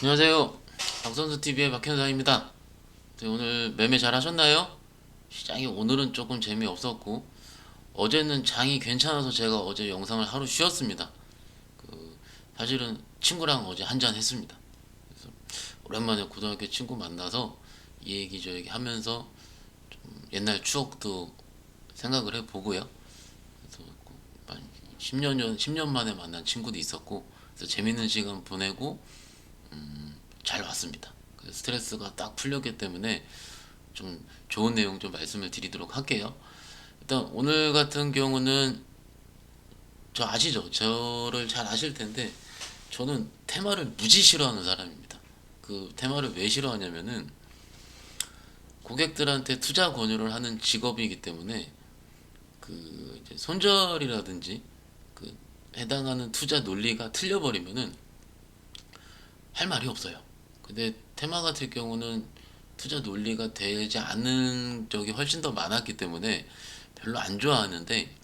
안녕하세요. 박선수TV의 박현상입니다. 오늘 매매 잘 하셨나요? 시장이 오늘은 조금 재미없었고, 어제는 장이 괜찮아서 제가 어제 영상을 하루 쉬었습니다. 사실은 친구랑 어제 한잔 했습니다. 그래서 오랜만에 고등학교 친구 만나서 이 얘기 저 얘기 하면서 옛날 추억도 생각을 해보고요. 그래서 한 10년 만에 만난 친구도 있었고, 그래서 재밌는 시간 보내고 잘 왔습니다. 스트레스가 딱 풀렸기 때문에 좀 좋은 내용 좀 말씀을 드리도록 할게요. 일단 오늘 같은 경우는 저 아시죠? 저를 잘 아실 텐데 저는 테마를 무지 싫어하는 사람입니다. 그 테마를 왜 싫어하냐면은 고객들한테 투자 권유를 하는 직업이기 때문에 그 이제 손절이라든지 그 해당하는 투자 논리가 틀려버리면은 할 말이 없어요. 근데 테마 같은 경우는 투자 논리가 되지 않는 적이 훨씬 더 많았기 때문에 별로 안 좋아하는데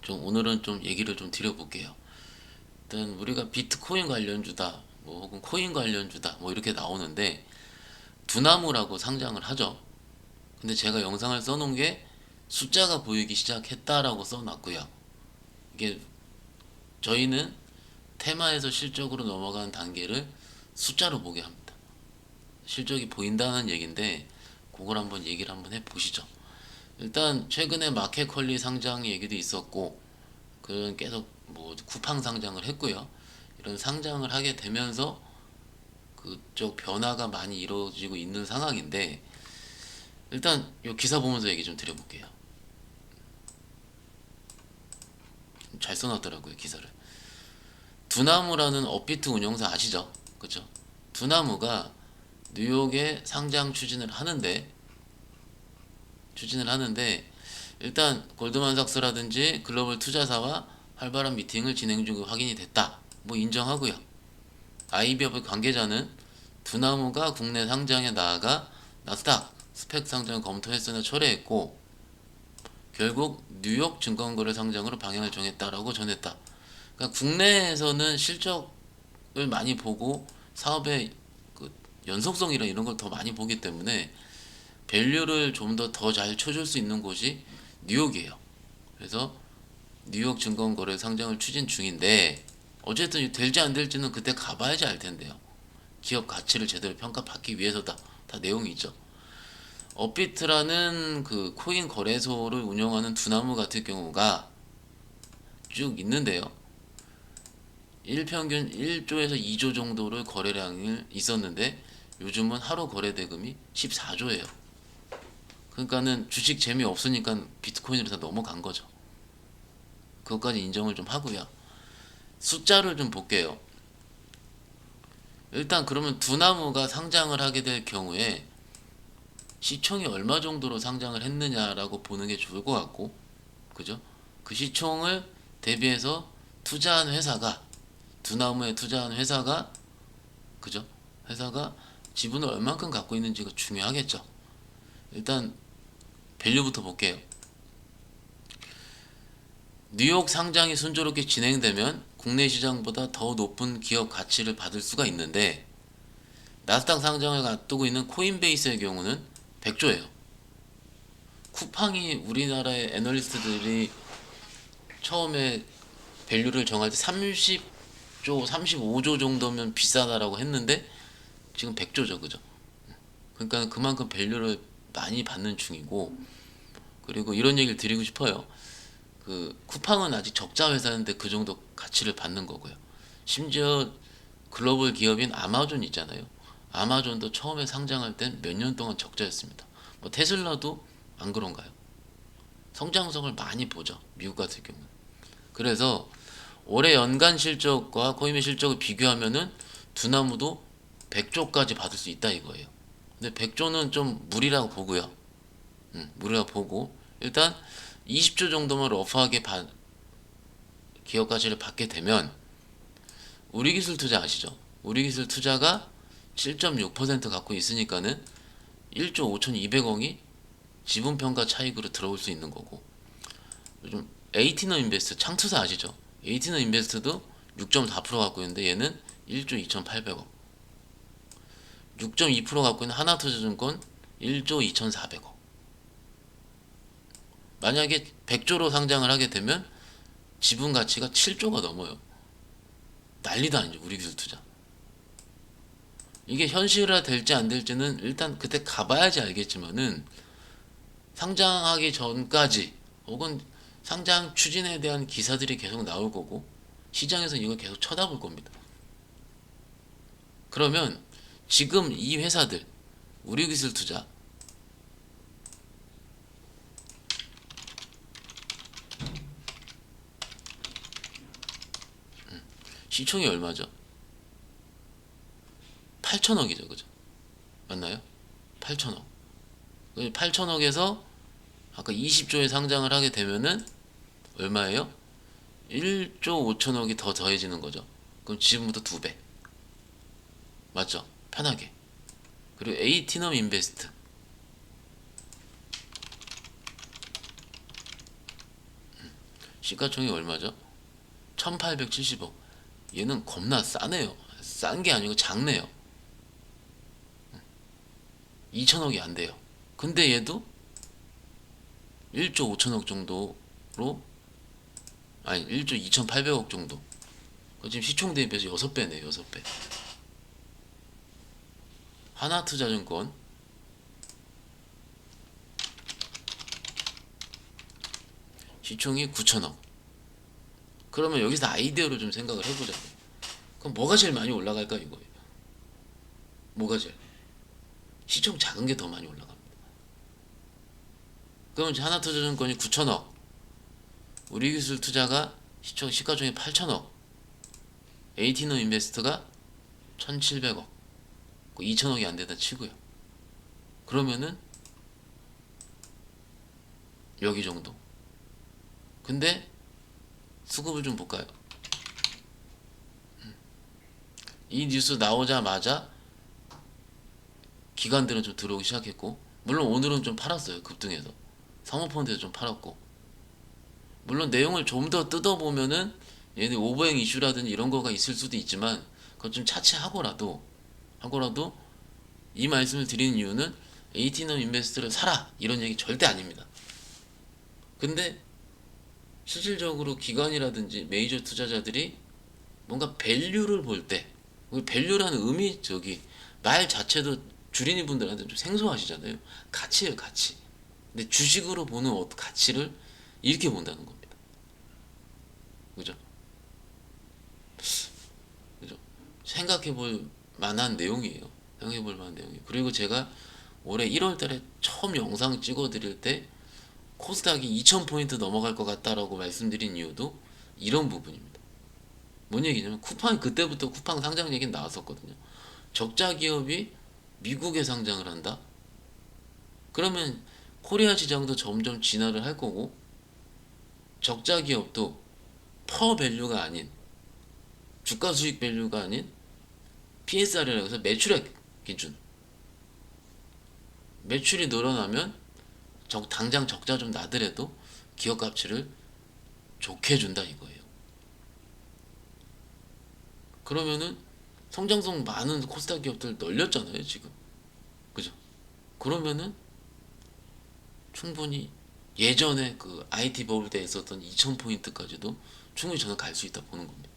좀 오늘은 좀 얘기를 좀 드려볼게요. 일단 우리가 비트코인 관련주다, 뭐 혹은 코인 관련주다, 뭐 이렇게 나오는데 두나무라고 상장을 하죠. 근데 제가 영상을 써놓은 게 숫자가 보이기 시작했다라고 써놨고요. 이게 저희는 테마에서 실적으로 넘어간 단계를 숫자로 보게 합니다. 실적이 보인다는 얘기인데 그걸 한번 얘기를 한번 해보시죠. 일단 최근에 마켓컬리 상장 얘기도 있었고 그런 계속 뭐 쿠팡 상장을 했고요. 이런 상장을 하게 되면서 그쪽 변화가 많이 이루어지고 있는 상황인데 일단 이 기사 보면서 얘기 좀 드려볼게요. 잘 써놨더라고요 기사를. 두나무라는 업비트 운용사 아시죠? 그죠? 두나무가 뉴욕에 상장 추진을 하는데 일단 골드만삭스라든지 글로벌 투자사와 활발한 미팅을 진행 중이 확인이 됐다. 뭐 인정하고요. IB업의 관계자는 두나무가 국내 상장에 나아가 나스닥 스펙 상장을 검토했으나 철회했고 결국 뉴욕 증권거래 상장으로 방향을 정했다라고 전했다. 그러니까 국내에서는 실적을 많이 보고 사업의 그 연속성이나 이런 걸 더 많이 보기 때문에 밸류를 좀 더 잘 쳐줄 수 있는 곳이 뉴욕이에요. 그래서 뉴욕 증권거래 상장을 추진 중인데 어쨌든 될지 안 될지는 그때 가봐야지 알 텐데요. 기업 가치를 제대로 평가받기 위해서다. 다 내용이 있죠. 업비트라는 그 코인 거래소를 운영하는 두나무 같은 경우가 쭉 있는데요. 일평균 1조에서 2조 정도를 거래량이 있었는데 요즘은 하루 거래 대금이 14조예요. 그러니까는 주식 재미없으니까 비트코인으로 다 넘어간 거죠. 그것까지 인정을 좀 하고요. 숫자를 좀 볼게요. 일단 그러면 두나무가 상장을 하게 될 경우에 시총이 얼마 정도로 상장을 했느냐라고 보는 게 좋을 것 같고, 그죠? 그 시총을 대비해서 투자한 회사가, 두나무에 투자한 회사가, 그죠? 회사가 지분을 얼만큼 갖고 있는지가 중요하겠죠. 일단 밸류부터 볼게요. 뉴욕 상장이 순조롭게 진행되면 국내 시장보다 더 높은 기업 가치를 받을 수가 있는데 나스닥 상장을 앞두고 있는 코인베이스의 경우는 100조예요. 쿠팡이 우리나라의 애널리스트들이 처음에 밸류를 정할 때 30조, 35조 정도면 비싸다라고 했는데 지금 100조죠, 그죠? 그러니까 그만큼 밸류를 많이 받는 중이고 그리고 이런 얘기를 드리고 싶어요. 그 쿠팡은 아직 적자 회사인데 그 정도 가치를 받는 거고요. 심지어 글로벌 기업인 아마존 있잖아요. 아마존도 처음에 상장할 땐 몇 년 동안 적자였습니다. 뭐 테슬라도 안 그런가요? 성장성을 많이 보죠. 미국 같은 경우는. 그래서 올해 연간 실적과 코인의 실적을 비교하면은 두나무도 100조까지 받을 수 있다 이거예요. 근데 100조는 좀 무리라고 보고요. 무리라고 보고 일단 20조 정도만 러프하게 기업 가치를 받게 되면 우리기술 투자 아시죠? 우리기술 투자가 7.6% 갖고 있으니까는 1조 5,200억이 지분평가 차익으로 들어올 수 있는 거고 요즘 에이티너 인베스트 창투사 아시죠? 에이티너 인베스트도 6.4% 갖고 있는데 얘는 1조 2,800억 6.2% 갖고 있는 하나투자증권 1조 2,400억. 만약에 100조로 상장을 하게 되면 지분 가치가 7조가 넘어요. 난리도 아니죠, 우리기술투자. 이게 현실화 될지 안 될지는 일단 그때 가봐야지 알겠지만은, 상장하기 전까지 혹은 상장 추진에 대한 기사들이 계속 나올 거고 시장에서 이걸 계속 쳐다볼 겁니다. 그러면 지금 이 회사들, 우리기술투자 시총이 얼마죠? 8천억이죠, 그죠? 맞나요? 8천억. 8천억에서 아까 20조에 상장을 하게 되면은 얼마예요? 1조 5천억이 더 더해지는 거죠. 그럼 지금부터 2배. 맞죠? 편하게. 그리고 에이티넘 인베스트. 시가총액이 얼마죠? 1870억. 얘는 겁나 싸네요. 싼 게 아니고 작네요. 2천억이 안 돼요. 근데 얘도 1조 5천억 정도로, 아니 1조 2,800억 정도. 지금 시총 대비해서 6배네요. 6배. 하나투자증권 시총이 9천억. 그러면 여기서 아이디어로 좀 생각을 해보자고요. 그럼 뭐가 제일 많이 올라갈까 이거예요. 뭐가 제일? 시총 작은 게 더 많이 올라갑니다. 그러면 하나투자증권이 9천억, 우리기술투자가 시가총액 8천억, 에이티넘 인베스트가 1,700억, 2천억이 안 되다 치고요. 그러면은 여기 정도. 근데 수급을 좀 볼까요? 이 뉴스 나오자마자 기관들은 좀 들어오기 시작했고, 물론 오늘은 좀 팔았어요. 급등해서 사모펀드에서 좀 팔았고, 물론 내용을 좀 더 뜯어보면은 얘네 오버행 이슈라든지 이런 거가 있을 수도 있지만 그건 좀 차치하고라도 이 말씀을 드리는 이유는 에이티넘 인베스트를 사라 이런 얘기 절대 아닙니다. 근데 실질적으로 기관이라든지 메이저 투자자들이 뭔가 밸류를 볼 때, 밸류라는 의미, 말 자체도 주린이 분들한테 좀 생소하시잖아요. 가치예요, 가치. 근데 주식으로 보는 가치를 이렇게 본다는 겁니다. 그죠? 그죠? 생각해 볼 만한 내용이에요. 생각해 볼 만한 내용이에요. 그리고 제가 올해 1월 달에 처음 영상 찍어 드릴 때 코스닥이 2000포인트 넘어갈 것 같다라고 말씀드린 이유도 이런 부분입니다. 뭔 얘기냐면 그때부터 쿠팡 상장 얘기는 나왔었거든요. 적자 기업이 미국에 상장을 한다? 그러면 코리아 시장도 점점 진화를 할 거고, 적자 기업도 퍼 밸류가 아닌, 주가 수익 밸류가 아닌 PSR이라고 해서 매출액 기준, 매출이 늘어나면 당장 적자 좀 나더라도 기업 가치를 좋게 준다 이거예요. 그러면은 성장성 많은 코스닥 기업들 널렸잖아요 지금. 그죠? 그러면은 충분히 예전에 그 IT 버블 때 있었던 2000포인트까지도 충분히 저는 갈 수 있다 보는 겁니다.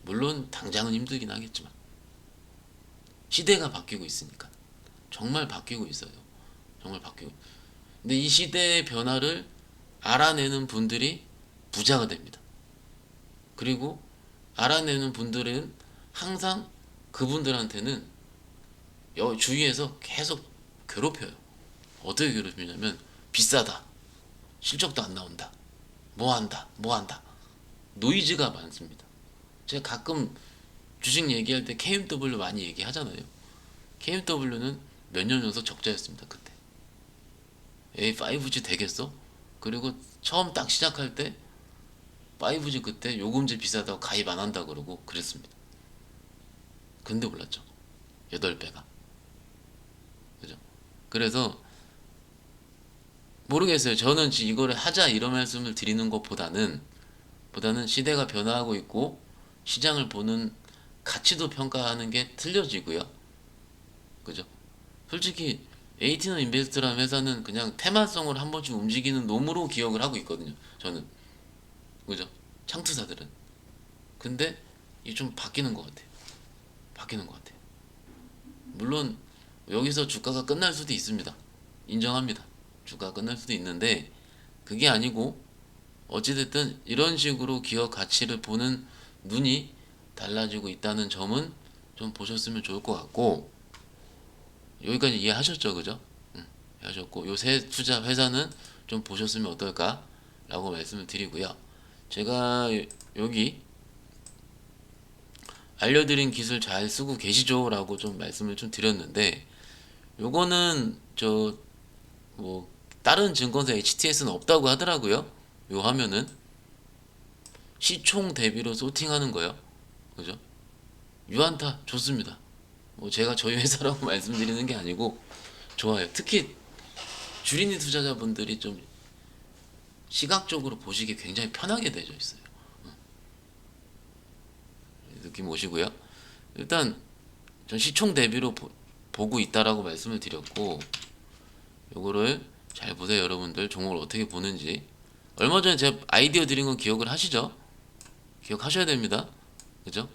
물론 당장은 힘들긴 하겠지만 시대가 바뀌고 있으니까. 정말 바뀌고 있어요. 정말 바뀌고. 근데 이 시대의 변화를 알아내는 분들이 부자가 됩니다. 그리고 알아내는 분들은 항상 그분들한테는 주위에서 계속 괴롭혀요. 어떻게 괴롭히냐면 비싸다, 실적도 안 나온다, 뭐 한다 노이즈가 많습니다. 제가 가끔 주식 얘기할 때 KMW 많이 얘기하잖아요. KMW는 몇 년 연속 적자였습니다. 그때 5G 되겠어? 그리고 처음 딱 시작할 때 5G 그때 요금제 비싸다고 가입 안 한다 그러고 그랬습니다. 근데 몰랐죠. 8배가. 그죠? 그래서 모르겠어요. 저는 이거를 하자 이런 말씀을 드리는 것보다는 시대가 변화하고 있고 시장을 보는 가치도 평가하는 게 틀려지고요. 그죠? 솔직히 에이티너 인베스트라는 회사는 그냥 테마성을 한 번씩 움직이는 놈으로 기억을 하고 있거든요. 저는. 그죠? 창투사들은. 근데 이게 좀 바뀌는 것 같아요. 바뀌는 것 같아요. 물론 여기서 주가가 끝날 수도 있습니다. 인정합니다. 주가가 끝날 수도 있는데 그게 아니고 어찌됐든 이런 식으로 기업 가치를 보는 눈이 달라지고 있다는 점은 좀 보셨으면 좋을 것 같고, 여기까지 이해하셨죠? 그죠? 이해하셨고, 요 세 투자 회사는 좀 보셨으면 어떨까 라고 말씀을 드리고요. 제가 여기 알려드린 기술 잘 쓰고 계시죠? 라고 좀 말씀을 좀 드렸는데, 요거는 뭐 다른 증권사 HTS는 없다고 하더라고요. 요 화면은 시총 대비로 소팅하는 거요. 그죠? 유한타 좋습니다. 뭐 제가 저희 회사라고 말씀드리는 게 아니고 좋아요. 특히 주린이 투자자분들이 좀 시각적으로 보시기 굉장히 편하게 되어 있어요. 느낌 오시고요. 일단 전 시총 대비로 보고 있다라고 말씀을 드렸고, 요거를 잘 보세요. 여러분들 종목을 어떻게 보는지. 얼마 전에 제가 아이디어 드린 건 기억을 하시죠? 기억하셔야 됩니다. 그죠?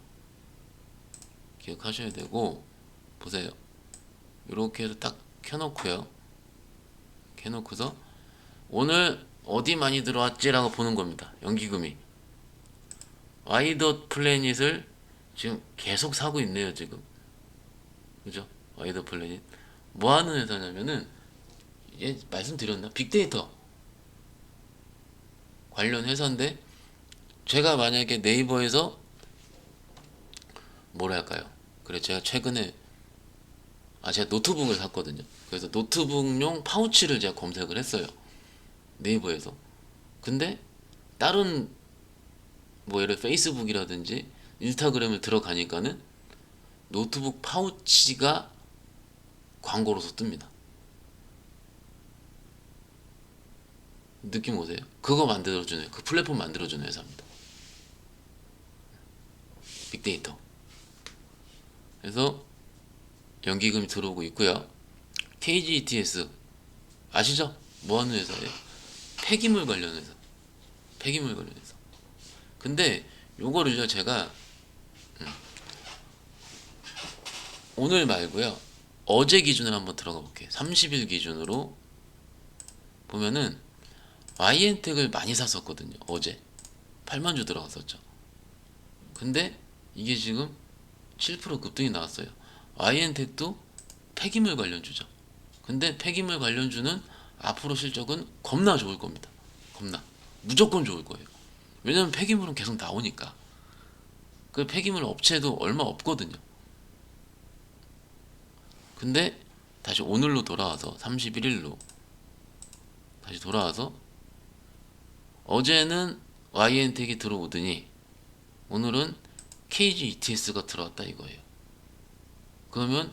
기억하셔야 되고, 보세요. 이렇게 해서 딱 켜놓고요. 켜놓고서 오늘 어디 많이 들어왔지라고 보는 겁니다. 연기금이. 와이더 플래닛을 지금 계속 사고 있네요. 지금. 그죠? 와이더 플래닛. 뭐 하는 회사냐면은, 얘 말씀드렸나? 빅데이터 관련 회사인데, 제가 만약에 네이버에서 뭐랄까요? 그래, 제가 최근에 제가 노트북을 샀거든요. 그래서 노트북용 파우치를 제가 검색을 했어요. 네이버에서. 근데 다른 뭐 예를 페이스북이라든지 인스타그램을 들어가니까는 노트북 파우치가 광고로서 뜹니다. 느낌 오세요? 그거 만들어주는, 그 플랫폼 만들어주는 회사입니다. 빅데이터. 그래서 연기금이 들어오고 있고요. KGETS 아시죠? 뭐 하는 회사예요? 폐기물 관련 회사. 폐기물 관련 회사. 근데 요거를요, 제가 오늘 말고요, 어제 기준으로 한번 들어가 볼게요. 30일 기준으로 보면은 YN텍을 많이 샀었거든요. 어제 8만 주 들어갔었죠. 근데 이게 지금 7% 급등이 나왔어요. YN텍도 폐기물 관련주죠. 근데 폐기물 관련주는 앞으로 실적은 겁나 좋을 겁니다. 겁나. 무조건 좋을 거예요. 왜냐면 폐기물은 계속 나오니까. 그 폐기물 업체도 얼마 없거든요. 근데 다시 오늘로 돌아와서 31일로 다시 돌아와서 어제는 YN텍이 들어오더니 오늘은 KG ETS가 들어왔다 이거예요. 그러면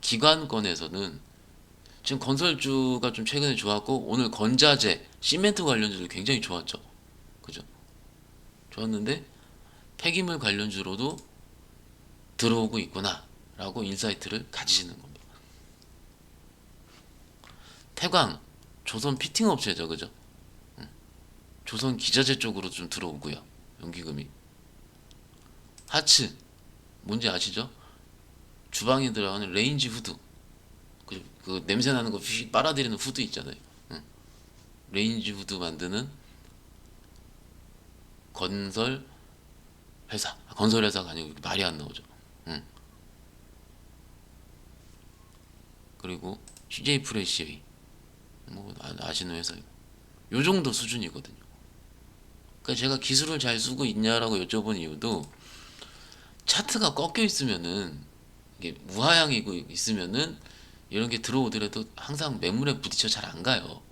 기관권에서는 지금 건설주가 좀 최근에 좋았고, 오늘 건자재, 시멘트 관련주도 굉장히 좋았죠. 그죠? 좋았는데 폐기물 관련주로도 들어오고 있구나 라고 인사이트를 가지시는 겁니다. 태광, 조선 피팅 업체죠. 그죠? 조선 기자재 쪽으로 좀 들어오고요. 연기금이. 하츠, 뭔지 아시죠? 주방에 들어가는 레인지 후드. 그 냄새 나는 거 휙 빨아들이는 후드 있잖아요. 레인지 후드 만드는 건설 회사. 건설 회사가 아니고 말이 안 나오죠. 그리고 CJ 프레시, 뭐 아시는 회사요. 요 정도 수준이거든요. 그러니까 제가 기술을 잘 쓰고 있냐라고 여쭤본 이유도, 차트가 꺾여 있으면은, 이게 무하향이고 있으면은 이런 게 들어오더라도 항상 매물에 부딪혀 잘 안 가요.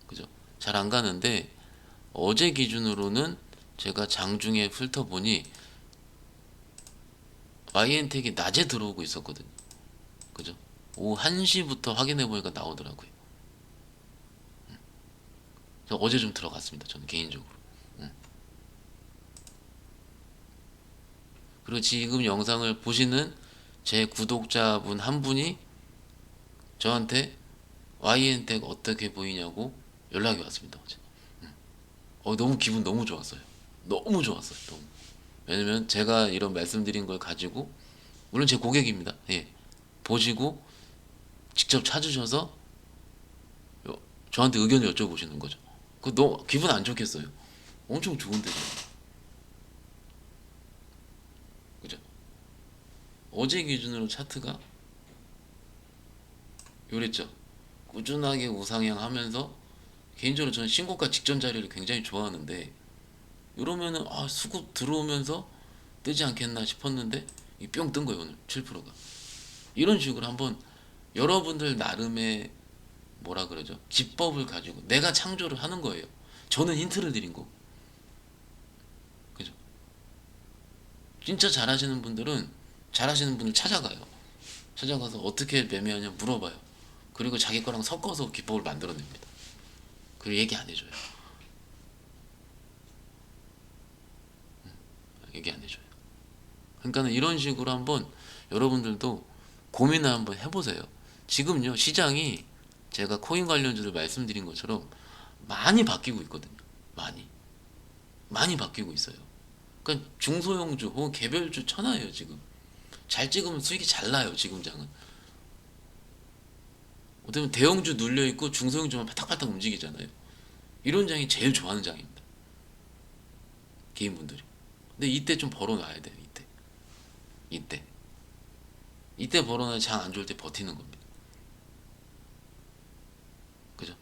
그죠? 잘 안 가는데 어제 기준으로는 제가 장중에 훑어보니 YN텍이 낮에 들어오고 있었거든요. 그죠? 오후 1시부터 확인해 보니까 나오더라고요. 어제 좀 들어갔습니다. 저는 개인적으로. 그리고 지금 영상을 보시는 제 구독자분 한 분이 저한테 YN텍 어떻게 보이냐고 연락이 왔습니다. 어제. 너무 기분 너무 좋았어요. 너무 좋았어요. 너무. 왜냐면 제가 이런 말씀드린 걸 가지고, 물론 제 고객입니다. 예. 보시고 직접 찾으셔서 저한테 의견을 여쭤보시는 거죠. 그 너무 기분 안 좋겠어요. 엄청 좋은데. 그죠? 어제 기준으로 차트가 요랬죠. 꾸준하게 우상향하면서, 개인적으로 저는 신고가 직전 자리를 굉장히 좋아하는데, 이러면은 수급 들어오면서 뜨지 않겠나 싶었는데 이 뿅 뜬 거예요. 오늘 7%가. 이런 식으로 한번 여러분들 나름의 뭐라 그러죠? 기법을 가지고 내가 창조를 하는 거예요. 저는 힌트를 드린 거. 그죠? 진짜 잘하시는 분들은 잘하시는 분을 찾아가요. 찾아가서 어떻게 매매하냐 물어봐요. 그리고 자기 거랑 섞어서 기법을 만들어냅니다. 그리고 얘기 안 해줘요. 얘기 안 해줘요. 그러니까는 이런 식으로 한번 여러분들도 고민을 한번 해보세요. 지금요, 시장이 제가 코인 관련주를 말씀드린 것처럼 많이 바뀌고 있거든요. 많이 바뀌고 있어요. 그러니까 중소형주 혹은 개별주 천하예요. 지금 잘 찍으면 수익이 잘 나요. 지금 장은 어떻게 보면 대형주 눌려있고 중소형주만 바닥바닥 움직이잖아요. 이런 장이 제일 좋아하는 장입니다. 개인분들이. 근데 이때 좀 벌어놔야 돼요. 이때 벌어놔야 장 안 좋을 때 버티는 겁니다. 그죠?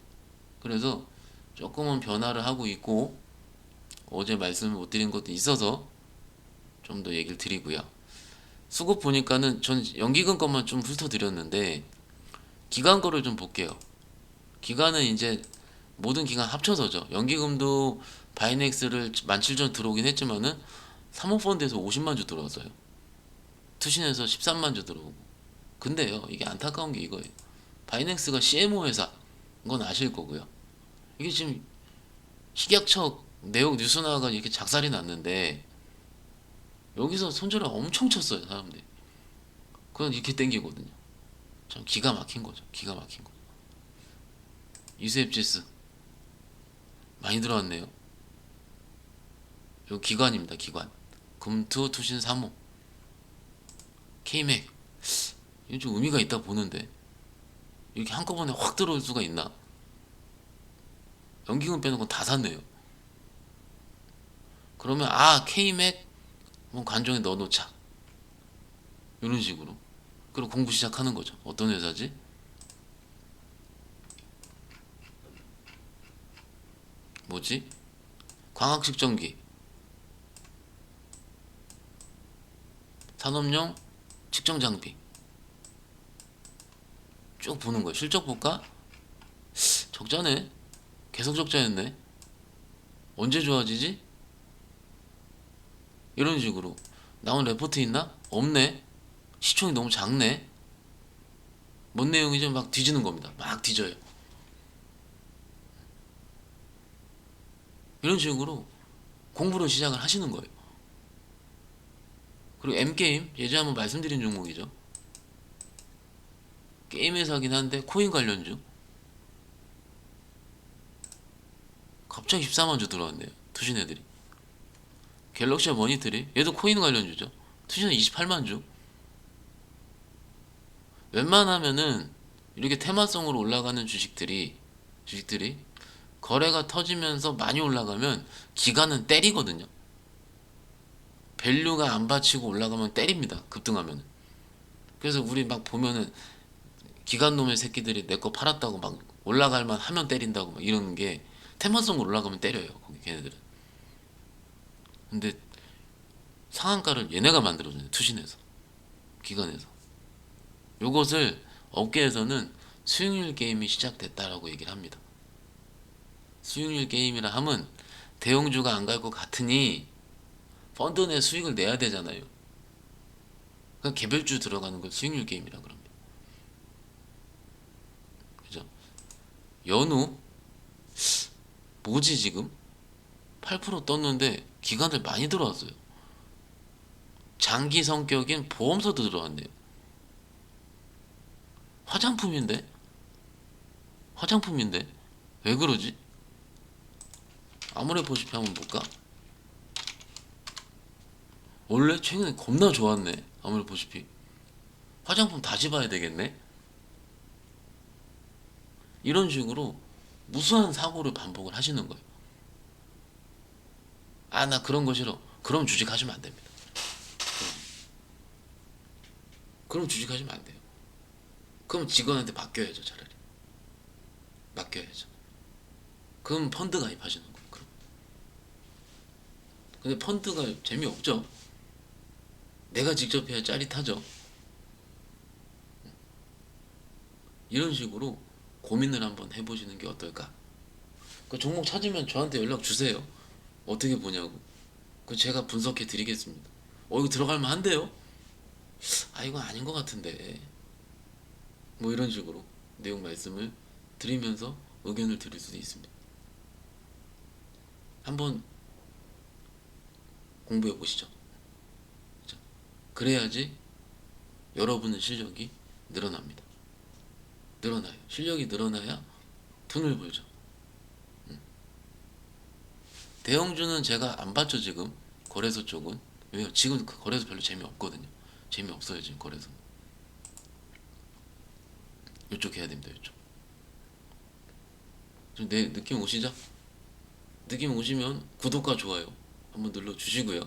그래서 조금은 변화를 하고 있고, 어제 말씀을 못 드린 것도 있어서 좀 더 얘기를 드리고요. 수급 보니까는 전 연기금 것만 좀 훑어드렸는데, 기간 거를 좀 볼게요. 기간은 이제 모든 기간 합쳐서죠. 연기금도 바이넥스를 17,000 들어오긴 했지만은 사모펀드에서 50만 주 들어왔어요. 투신에서 13만 주 들어오고. 근데요, 이게 안타까운 게 이거예요. 바이넥스가 CMO 회사, 건 아실 거고요. 이게 지금 식약처 내역 뉴스 나와가 이렇게 작살이 났는데, 여기서 손절을 엄청 쳤어요, 사람들이. 그건 이렇게 땡기거든요. 참 기가 막힌 거죠. 기가 막힌 거. 이수앱지수 많이 들어왔네요. 이거 기관입니다. 기관. 금투 투신 3호. K맥. 이건 좀 의미가 있다 보는데, 이렇게 한꺼번에 확 들어올 수가 있나? 연기금 빼는 건 다 샀네요. 그러면 K맥 한번 관종에 넣어놓자. 이런 식으로. 그리고 공부 시작하는 거죠. 어떤 회사지? 뭐지? 광학측정기, 산업용 측정 장비. 쭉 보는 거예요. 실적 볼까? 적자네. 계속 적자였네. 언제 좋아지지? 이런 식으로 나온 레포트 있나? 없네. 시총이 너무 작네. 뭔 내용이죠? 막 뒤지는 겁니다. 막 뒤져요. 이런 식으로 공부를 시작을 하시는 거예요. 그리고 M게임, 예전에 한번 말씀드린 종목이죠. 게임 회사긴 한데 코인 관련주. 갑자기 14만 주 들어왔네요. 투신 애들이. 갤럭시와 머니터리, 얘도 코인 관련주죠. 투신은 28만 주. 웬만하면은 이렇게 테마성으로 올라가는 주식들이 거래가 터지면서 많이 올라가면 기간은 때리거든요. 밸류가 안 받치고 올라가면 때립니다. 급등하면. 그래서 우리 막 보면은 기관놈의 새끼들이 내 거 팔았다고 막 올라갈만 하면 때린다고 막 이러는 게, 테마성으로 올라가면 때려요. 거기 걔네들은. 근데 상한가를 얘네가 만들어주네. 투신에서, 기관에서. 요것을 업계에서는 수익률 게임이 시작됐다라고 얘기를 합니다. 수익률 게임이라 함은 대형주가 안 갈 것 같으니 펀드 내 수익을 내야 되잖아요. 그러니까 개별주 들어가는 걸 수익률 게임이라 그럽니다. 그죠? 연우 뭐지 지금? 8% 떴는데 기관들 많이 들어왔어요. 장기 성격인 보험서도 들어왔네요. 화장품인데? 화장품인데? 왜 그러지? 아모레 보시피 한번 볼까? 원래 최근에 겁나 좋았네. 아모레 보시피. 화장품 다시 봐야 되겠네. 이런 식으로 무수한 사고를 반복을 하시는 거예요. 아, 나 그런 거 싫어. 그럼 주식하시면 안 됩니다. 그럼 주식하시면 안 돼요. 그럼 직원한테 맡겨야죠, 차라리. 맡겨야죠. 그럼 펀드 가입하시는 거예요. 그럼. 근데 펀드가 재미없죠. 내가 직접 해야 짜릿하죠. 이런 식으로 고민을 한번 해보시는 게 어떨까? 그 종목 찾으면 저한테 연락 주세요. 어떻게 보냐고. 그 제가 분석해 드리겠습니다. 이거 들어갈 만한데요? 아, 이건 아닌 것 같은데. 뭐 이런 식으로 내용 말씀을 드리면서 의견을 드릴 수도 있습니다. 한번 공부해 보시죠. 그죠? 그래야지 여러분의 실력이 늘어납니다. 늘어나요. 실력이 늘어나야 돈을 벌죠. 대형주는 제가 안 봤죠, 지금. 거래소 쪽은. 왜요? 지금 그 거래소 별로 재미없거든요. 재미없어요, 지금 거래소. 이쪽 해야 됩니다, 이쪽. 좀 내 느낌 오시죠? 느낌 오시면 구독과 좋아요 한번 눌러주시고요.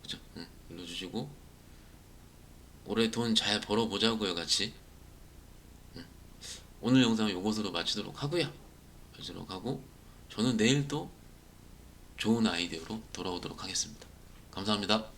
그죠? 응, 눌러주시고 올해 돈 잘 벌어보자고요, 같이. 오늘 영상은 요것으로 마치도록 하고요. 마치도록 하고 저는 내일 또 좋은 아이디어로 돌아오도록 하겠습니다. 감사합니다.